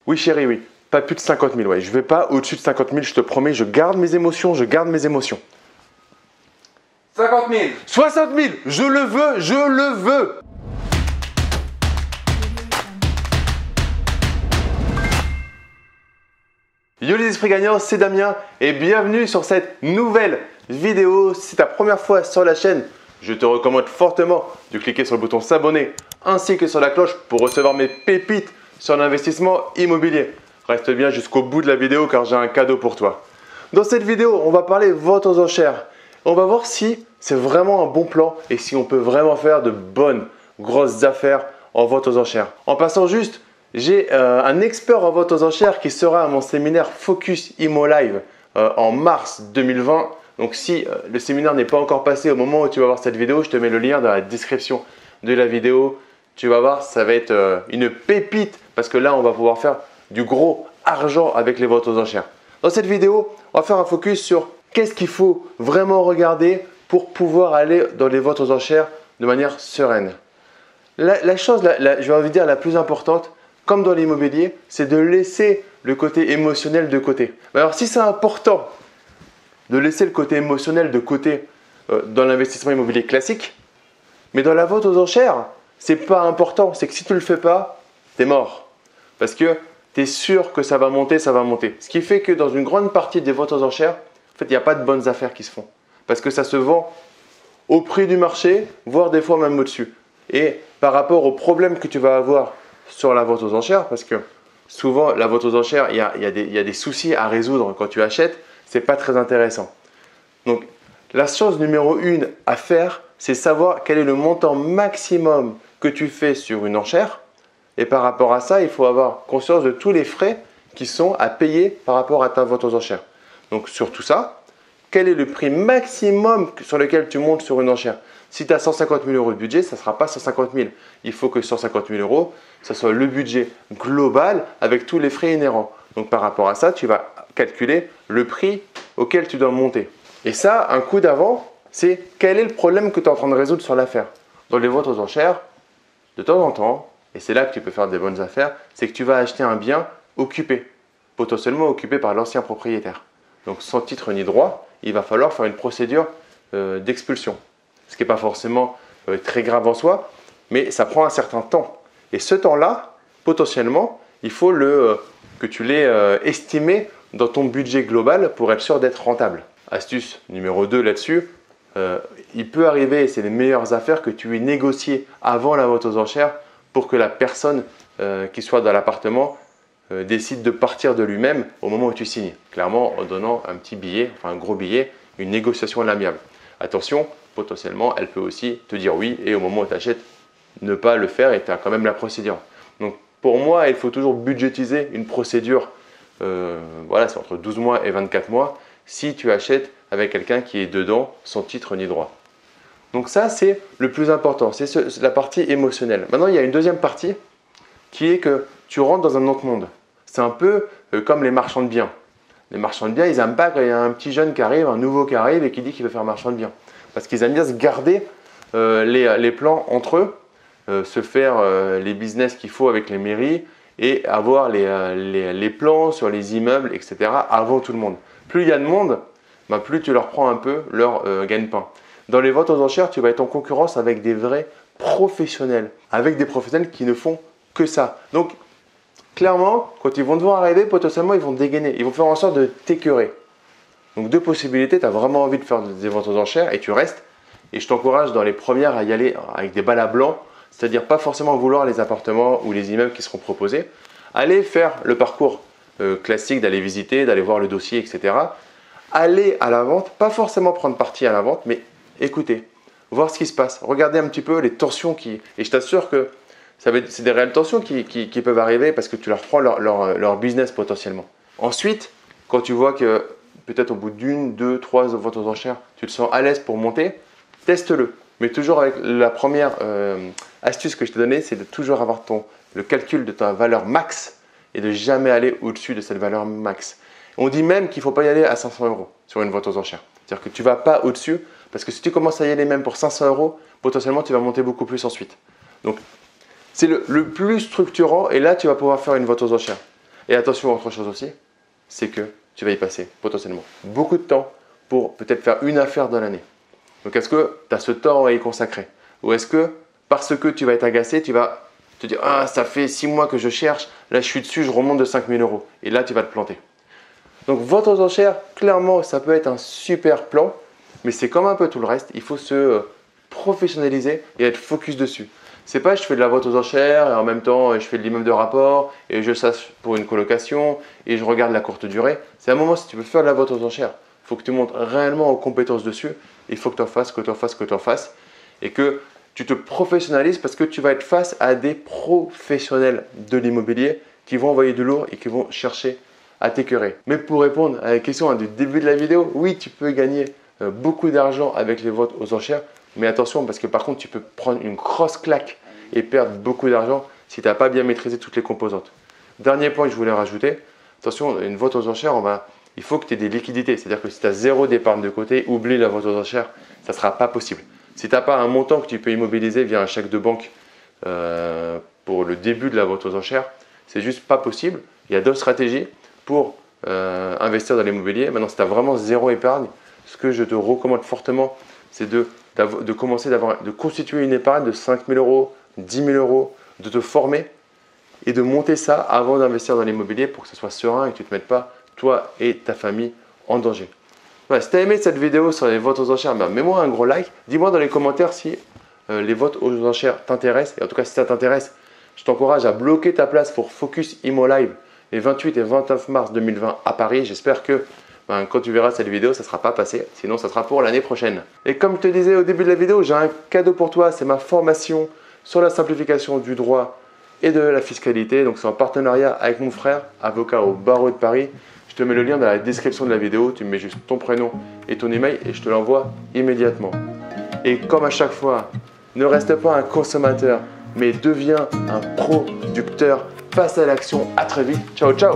Oui chérie, oui. Pas plus de 50 000, ouais. Je ne vais pas au-dessus de 50 000, je te promets. Je garde mes émotions, je garde mes émotions. 50 000. 60 000, je le veux, je le veux. Yo les esprits gagnants, c'est Damien et bienvenue sur cette nouvelle vidéo. Si c'est ta première fois sur la chaîne, je te recommande fortement de cliquer sur le bouton s'abonner ainsi que sur la cloche pour recevoir mes pépites sur l'investissement immobilier. Reste bien jusqu'au bout de la vidéo car j'ai un cadeau pour toi. Dans cette vidéo, on va parler vente aux enchères. On va voir si c'est vraiment un bon plan et si on peut vraiment faire de bonnes grosses affaires en vente aux enchères. En passant juste, j'ai un expert en vente aux enchères qui sera à mon séminaire Focus Immo Live en mars 2020. Donc si le séminaire n'est pas encore passé au moment où tu vas voir cette vidéo, je te mets le lien dans la description de la vidéo. Tu vas voir, ça va être une pépite parce que là, on va pouvoir faire du gros argent avec les ventes aux enchères. Dans cette vidéo, on va faire un focus sur qu'est-ce qu'il faut vraiment regarder pour pouvoir aller dans les ventes aux enchères de manière sereine. La chose, je vais envie de dire la plus importante, comme dans l'immobilier, c'est de laisser le côté émotionnel de côté. Alors si c'est important de laisser le côté émotionnel de côté dans l'investissement immobilier classique, mais dans la vente aux enchères, c'est pas important. C'est que si tu ne le fais pas, tu es mort. Parce que tu es sûr que ça va monter, ça va monter. Ce qui fait que dans une grande partie des ventes aux enchères, en fait, il n'y a pas de bonnes affaires qui se font. Parce que ça se vend au prix du marché, voire des fois même au-dessus. Et par rapport aux problèmes que tu vas avoir sur la vente aux enchères, parce que souvent la vente aux enchères, il y a des soucis à résoudre quand tu achètes, ce n'est pas très intéressant. Donc la chose numéro 1 à faire, c'est savoir quel est le montant maximum que tu fais sur une enchère. Et par rapport à ça, il faut avoir conscience de tous les frais qui sont à payer par rapport à ta vente aux enchères. Donc sur tout ça, quel est le prix maximum sur lequel tu montes sur une enchère? Si tu as 150 000 euros de budget, ça ne sera pas 150 000. Il faut que 150 000 euros, ça soit le budget global avec tous les frais inhérents. Donc par rapport à ça, tu vas calculer le prix auquel tu dois monter. Et ça, un coup d'avant, c'est quel est le problème que tu es en train de résoudre sur l'affaire. Dans les ventes aux enchères, de temps en temps, et c'est là que tu peux faire des bonnes affaires, c'est que tu vas acheter un bien occupé, potentiellement occupé par l'ancien propriétaire. Donc sans titre ni droit, il va falloir faire une procédure d'expulsion. Ce qui n'est pas forcément très grave en soi, mais ça prend un certain temps. Et ce temps-là, potentiellement, il faut que tu l'aies estimé dans ton budget global pour être sûr d'être rentable. Astuce numéro 2 là-dessus, il peut arriver, et c'est les meilleures affaires, que tu aies négocié avant la vente aux enchères pour que la personne qui soit dans l'appartement décide de partir de lui-même au moment où tu signes. Clairement, en donnant un petit billet, enfin un gros billet, une négociation à l'amiable. Attention, potentiellement, elle peut aussi te dire oui et au moment où tu achètes, ne pas le faire et tu as quand même la procédure. Donc pour moi, il faut toujours budgétiser une procédure, voilà, c'est entre 12 mois et 24 mois si tu achètes avec quelqu'un qui est dedans sans titre ni droit. Donc ça, c'est le plus important, c'est la partie émotionnelle. Maintenant, il y a une deuxième partie qui est que tu rentres dans un autre monde. C'est un peu comme les marchands de biens. Les marchands de biens, ils n'aiment pas quand il y a un petit jeune qui arrive, un nouveau qui arrive et qui dit qu'il veut faire marchand de biens. Parce qu'ils aiment bien se garder les plans entre eux, se faire les business qu'il faut avec les mairies et avoir les plans sur les immeubles, etc. avant tout le monde. Plus il y a de monde, plus tu leur prends un peu leur gagne-pain. Dans les ventes aux enchères, tu vas être en concurrence avec des vrais professionnels, avec des professionnels qui ne font que ça. Donc, clairement, quand ils vont devoir arriver, potentiellement, ils vont dégainer. Ils vont faire en sorte de t'écœurer. Donc, deux possibilités. Tu as vraiment envie de faire des ventes aux enchères et tu restes. Et je t'encourage dans les premières à y aller avec des balles à blanc, c'est-à-dire pas forcément vouloir les appartements ou les immeubles qui seront proposés. Aller faire le parcours classique, d'aller visiter, d'aller voir le dossier, etc. Aller à la vente, pas forcément prendre parti à la vente, mais écouter, voir ce qui se passe. Regardez un petit peu les tensions et je t'assure que c'est des réelles tensions qui peuvent arriver parce que tu leur prends leur business potentiellement. Ensuite, quand tu vois que peut-être au bout d'une, deux, trois ventes aux enchères, tu te sens à l'aise pour monter, teste-le. Mais toujours avec la première astuce que je t'ai donnée, c'est de toujours avoir le calcul de ta valeur max et de jamais aller au-dessus de cette valeur max. On dit même qu'il ne faut pas y aller à 500 euros sur une vente aux enchères. C'est-à-dire que tu ne vas pas au-dessus parce que si tu commences à y aller même pour 500 euros, potentiellement tu vas monter beaucoup plus ensuite. Donc, c'est le plus structurant et là, tu vas pouvoir faire une vente aux enchères. Et attention, autre chose aussi, c'est que tu vas y passer potentiellement beaucoup de temps pour peut-être faire une affaire dans l'année. Donc, est-ce que tu as ce temps à y consacrer? Ou est-ce que parce que tu vas être agacé, tu vas te dire « Ah, ça fait 6 mois que je cherche, là je suis dessus, je remonte de 5 000 €. » Et là, tu vas te planter. Donc, vente aux enchères, clairement, ça peut être un super plan, mais c'est comme un peu tout le reste. Il faut se professionnaliser et être focus dessus. C'est pas je fais de la vente aux enchères et en même temps je fais de l'immeuble de rapport et je sache pour une colocation et je regarde la courte durée. C'est un moment si tu veux faire de la vente aux enchères, il faut que tu montes réellement en compétences dessus. Il faut que tu en fasses, que tu en fasses, que tu en fasses et que tu te professionnalises parce que tu vas être face à des professionnels de l'immobilier qui vont envoyer du lourd et qui vont chercher à t'écœurer. Mais pour répondre à la question du début de la vidéo, oui, tu peux gagner beaucoup d'argent avec les ventes aux enchères. Mais attention parce que par contre, tu peux prendre une grosse claque et perdre beaucoup d'argent si tu n'as pas bien maîtrisé toutes les composantes. Dernier point que je voulais rajouter, attention, une vente aux enchères, il faut que tu aies des liquidités. C'est-à-dire que si tu as zéro d'épargne de côté, oublie la vente aux enchères, ça ne sera pas possible. Si tu n'as pas un montant que tu peux immobiliser via un chèque de banque pour le début de la vente aux enchères, c'est juste pas possible. Il y a d'autres stratégies pour investir dans l'immobilier. Maintenant, si tu as vraiment zéro épargne, ce que je te recommande fortement, c'est de constituer une épargne de 5 000 €, 10 000 €, de te former et de monter ça avant d'investir dans l'immobilier pour que ce soit serein et que tu ne te mettes pas, toi et ta famille, en danger. Voilà, si tu as aimé cette vidéo sur les ventes aux enchères, mets-moi un gros like. Dis-moi dans les commentaires si les ventes aux enchères t'intéressent. Et en tout cas, si ça t'intéresse, je t'encourage à bloquer ta place pour Focus Immo Live les 28 et 29 mars 2020 à Paris. J'espère que quand tu verras cette vidéo, ça ne sera pas passé. Sinon, ça sera pour l'année prochaine. Et comme je te disais au début de la vidéo, j'ai un cadeau pour toi. C'est ma formation sur la simplification du droit et de la fiscalité. Donc, c'est en partenariat avec mon frère, avocat au barreau de Paris. Je te mets le lien dans la description de la vidéo. Tu me mets juste ton prénom et ton email et je te l'envoie immédiatement. Et comme à chaque fois, ne reste pas un consommateur, mais deviens un producteur. Passe à l'action. À très vite. Ciao, ciao.